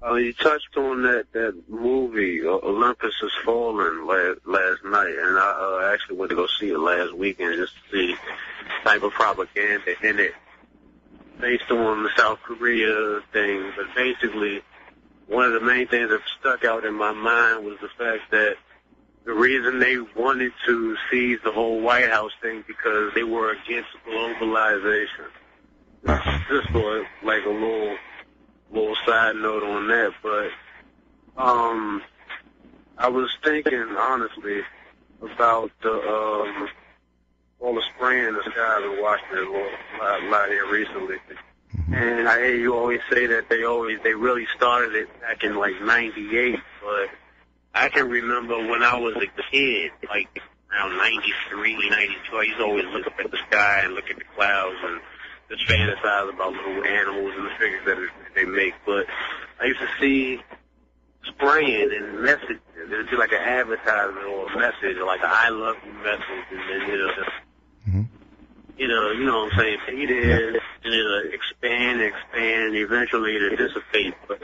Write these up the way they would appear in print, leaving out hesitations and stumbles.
You touched on that movie, Olympus Has Fallen, last night, and I actually went to go see it last weekend just to see the type of propaganda in it based on the South Korea thing. But basically, one of the main things that stuck out in my mind was the fact that the reason they wanted to seize the whole White House thing because they were against globalization. Just for like a little side note on that, but I was thinking honestly about all the spraying in the sky. I've been watching it a lot here recently, and I hear you always say that they really started it back in like '98, but I can remember when I was a kid, like around '93, '92. I used to always look up at the sky and look at the clouds and just fantasize about little animals and the figures that they make. But I used to see spraying and messages. It would be like an advertisement or a message, or like an "I love you" message, and then you know what I'm saying? Be there, and it'll expand, and eventually it'll dissipate. But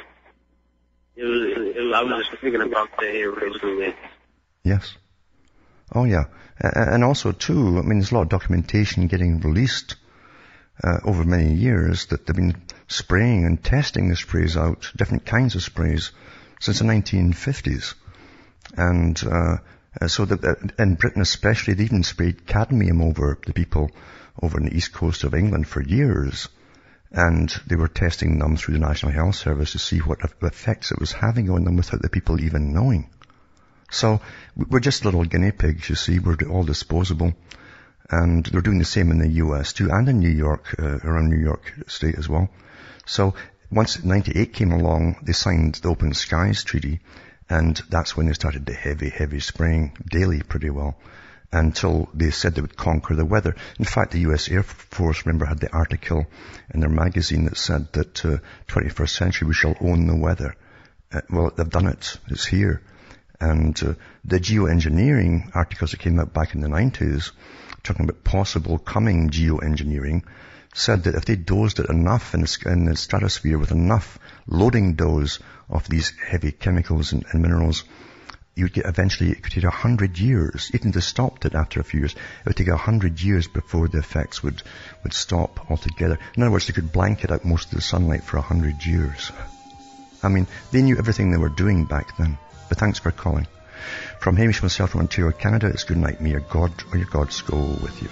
I was just thinking about that here recently. Yes. Oh yeah, and also too, I mean, there's a lot of documentation getting released over many years that they've been spraying and testing the sprays out, different kinds of sprays, since the 1950s. And so in Britain especially, they even sprayed cadmium over the people over on the east coast of England for years. And they were testing them through the National Health Service to see what effects it was having on them without the people even knowing. So we're just little guinea pigs, you see. We're all disposable. And they're doing the same in the US too, and in New York, around New York State as well. So once 98 came along, they signed the Open Skies Treaty, and that's when they started the heavy spraying daily pretty well, until they said they would conquer the weather. In fact, the US Air Force, remember, had the article in their magazine that said that 21st century we shall own the weather. Well, they've done it. It's here. And the Geo-Engineering articles that came out back in the 90s, talking about possible coming geoengineering, said that if they dosed it enough in the stratosphere with enough loading dose of these heavy chemicals and minerals, you'd get eventually, it could take 100 years, even to stop it after a few years. It would take 100 years before the effects would stop altogether. In other words, they could blanket out most of the sunlight for 100 years. I mean, they knew everything they were doing back then. But thanks for calling. From Hamish myself from Ontario, Canada, it's good night. May your God or your gods go with you.